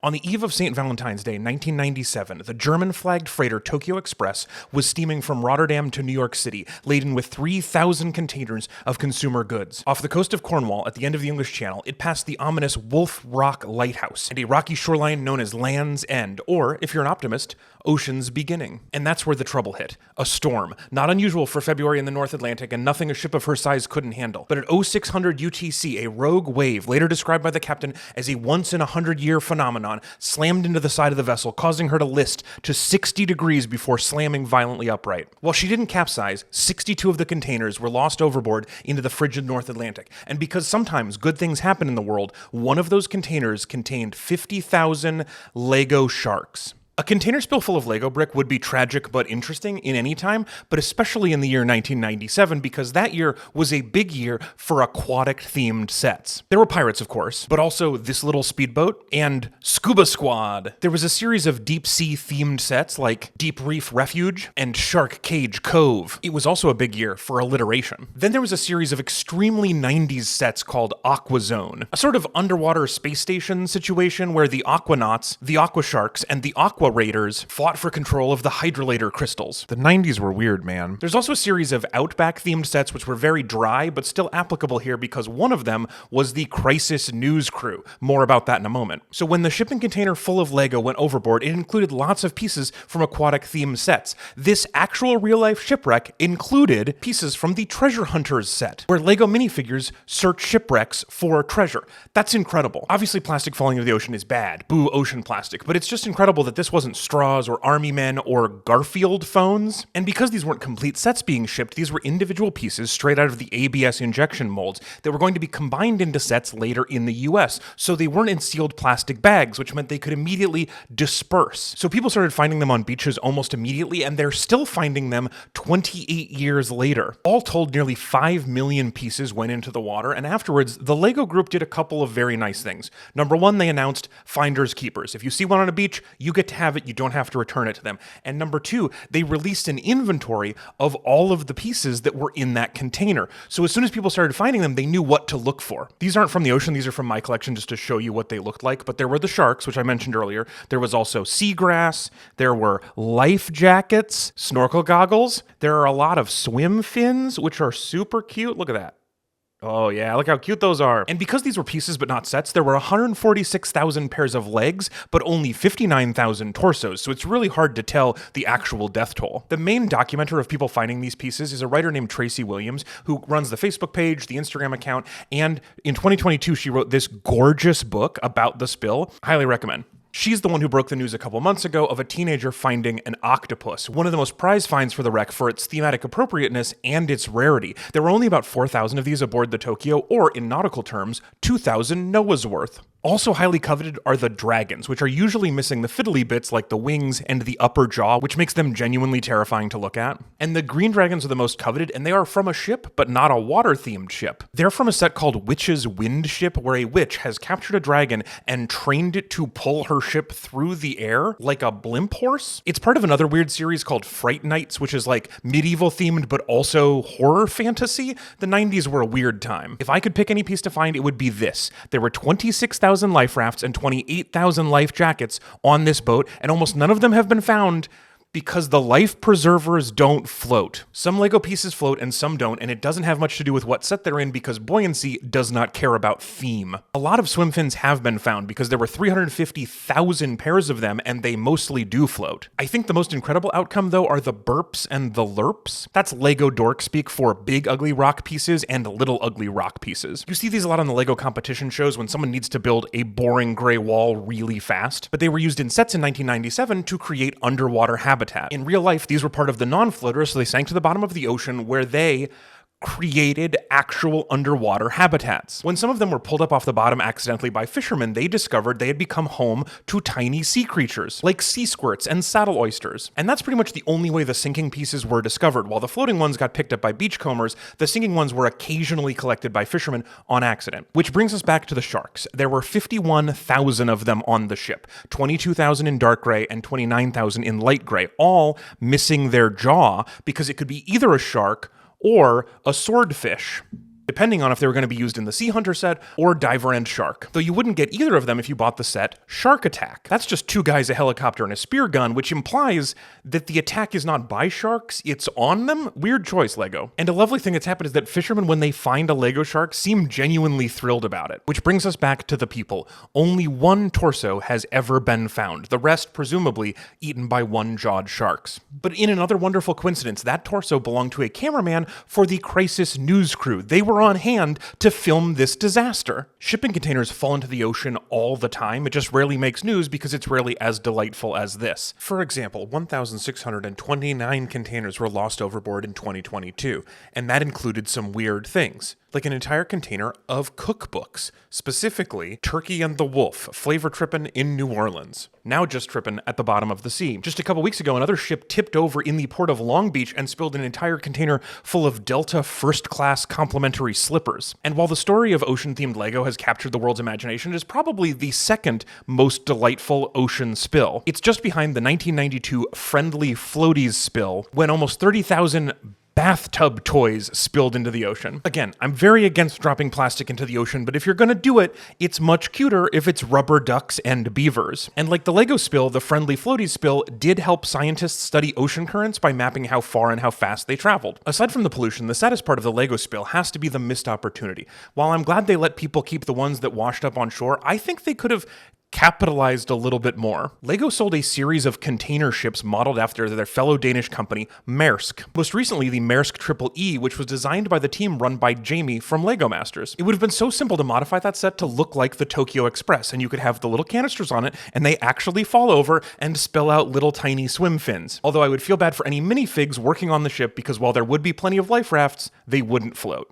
On the eve of St. Valentine's Day, 1997, the German-flagged freighter Tokyo Express was steaming from Rotterdam to New York City, laden with 3,000 containers of consumer goods. Off the coast of Cornwall, at the end of the English Channel, it passed the ominous Wolf Rock Lighthouse and a rocky shoreline known as Land's End, or, if you're an optimist, Ocean's Beginning. And that's where the trouble hit. A storm. Not unusual for February in the North Atlantic, and nothing a ship of her size couldn't handle. But at 0600 UTC, a rogue wave, later described by the captain as a once-in-a-hundred-year phenomenon, slammed into the side of the vessel, causing her to list to 60 degrees before slamming violently upright. While she didn't capsize, 62 of the containers were lost overboard into the frigid North Atlantic. And because sometimes good things happen in the world, one of those containers contained 50,000 Lego sharks. A container spill full of Lego brick would be tragic but interesting in any time, but especially in the year 1997 because that year was a big year for aquatic-themed sets. There were pirates, of course, but also This Little Speedboat and Scuba Squad. There was a series of deep-sea-themed sets like Deep Reef Refuge and Shark Cage Cove. It was also a big year for alliteration. Then there was a series of extremely 90s sets called Aqua Zone, a sort of underwater space station situation where the Aquanauts, the Aqua Sharks, and the Aqua Raiders fought for control of the hydrolator crystals. The 90s were weird, man. There's also a series of Outback-themed sets which were very dry, but still applicable here because one of them was the Crisis News Crew. More about that in a moment. So when the shipping container full of Lego went overboard, it included lots of pieces from aquatic-themed sets. This actual real-life shipwreck included pieces from the Treasure Hunters set, where Lego minifigures search shipwrecks for treasure. That's incredible. Obviously, plastic falling into the ocean is bad. Boo, ocean plastic. But it's just incredible that this wasn't straws or army men or Garfield phones. And because these weren't complete sets being shipped, these were individual pieces straight out of the ABS injection molds that were going to be combined into sets later in the US. So they weren't in sealed plastic bags, which meant they could immediately disperse. So people started finding them on beaches almost immediately, and they're still finding them 28 years later. All told, nearly 5 million pieces went into the water, and afterwards, the Lego group did a couple of very nice things. Number one, they announced finders keepers. If you see one on a beach, you get to have it, you don't have to return it to them. And number two, they released an inventory of all of the pieces that were in that container. So as soon as people started finding them, they knew what to look for. These aren't from the ocean, these are from my collection just to show you what they looked like, but there were the sharks, which I mentioned earlier. There was also seagrass, there were life jackets, snorkel goggles, there are a lot of swim fins, which are super cute. Look at that. Oh yeah, look how cute those are. And because these were pieces but not sets, there were 146,000 pairs of legs, but only 59,000 torsos, so it's really hard to tell the actual death toll. The main documenter of people finding these pieces is a writer named Tracy Williams, who runs the Facebook page, the Instagram account, and in 2022 she wrote this gorgeous book about the spill. Highly recommend. She's the one who broke the news a couple months ago of a teenager finding an octopus, one of the most prized finds for the wreck for its thematic appropriateness and its rarity. There were only about 4,000 of these aboard the Tokyo, or in nautical terms, 2,000 Noah's worth. Also highly coveted are the dragons, which are usually missing the fiddly bits like the wings and the upper jaw, which makes them genuinely terrifying to look at. And the green dragons are the most coveted, and they are from a ship, but not a water-themed ship. They're from a set called Witch's Wind Ship, where a witch has captured a dragon and trained it to pull her ship through the air like a blimp horse. It's part of another weird series called Fright Nights, which is like medieval-themed, but also horror fantasy. The 90s were a weird time. If I could pick any piece to find, it would be this. There were 26,000 life rafts and 28,000 life jackets on this boat, and almost none of them have been found because the life preservers don't float. Some Lego pieces float and some don't, and it doesn't have much to do with what set they're in because buoyancy does not care about theme. A lot of swim fins have been found because there were 350,000 pairs of them, and they mostly do float. I think the most incredible outcome, though, are the burps and the lurps. That's Lego dork speak for big ugly rock pieces and little ugly rock pieces. You see these a lot on the Lego competition shows when someone needs to build a boring gray wall really fast, but they were used in sets in 1997 to create underwater habitat. In real life, these were part of the non-floaters, so they sank to the bottom of the ocean where they created actual underwater habitats. When some of them were pulled up off the bottom accidentally by fishermen, they discovered they had become home to tiny sea creatures, like sea squirts and saddle oysters. And that's pretty much the only way the sinking pieces were discovered. While the floating ones got picked up by beachcombers, the sinking ones were occasionally collected by fishermen on accident. Which brings us back to the sharks. There were 51,000 of them on the ship, 22,000 in dark gray and 29,000 in light gray, all missing their jaw because it could be either a shark or a swordfish. depending on if they were going to be used in the Sea Hunter set or Diver and Shark. Though you wouldn't get either of them if you bought the set Shark Attack. That's just two guys, a helicopter, and a spear gun, which implies that the attack is not by sharks, it's on them? Weird choice, LEGO. And a lovely thing that's happened is that fishermen, when they find a LEGO shark, seem genuinely thrilled about it. Which brings us back to the people. Only one torso has ever been found, the rest presumably eaten by one-jawed sharks. But in another wonderful coincidence, that torso belonged to a cameraman for the Crisis News crew. They were on hand to film this disaster. Shipping containers fall into the ocean all the time. It just rarely makes news because it's rarely as delightful as this. For example, 1,629 containers were lost overboard in 2022, and that included some weird things. Like an entire container of cookbooks, specifically Turkey and the Wolf, flavor trippin' in New Orleans. Now just trippin' at the bottom of the sea. Just a couple weeks ago, another ship tipped over in the port of Long Beach and spilled an entire container full of Delta first-class complimentary slippers. And while the story of ocean-themed LEGO has captured the world's imagination, it is probably the second most delightful ocean spill. It's just behind the 1992 Friendly Floaties spill, when almost 30,000 bathtub toys spilled into the ocean. Again, I'm very against dropping plastic into the ocean, but if you're gonna do it, it's much cuter if it's rubber ducks and beavers. And like the LEGO spill, the Friendly Floaties spill did help scientists study ocean currents by mapping how far and how fast they traveled. Aside from the pollution, the saddest part of the LEGO spill has to be the missed opportunity. While I'm glad they let people keep the ones that washed up on shore, I think they could have capitalized a little bit more. LEGO sold a series of container ships modeled after their fellow Danish company, Maersk. Most recently, the Maersk Triple E, which was designed by the team run by Jamie from LEGO Masters. It would have been so simple to modify that set to look like the Tokyo Express, and you could have the little canisters on it, and they actually fall over and spill out little tiny swim fins. Although I would feel bad for any minifigs working on the ship, because while there would be plenty of life rafts, they wouldn't float.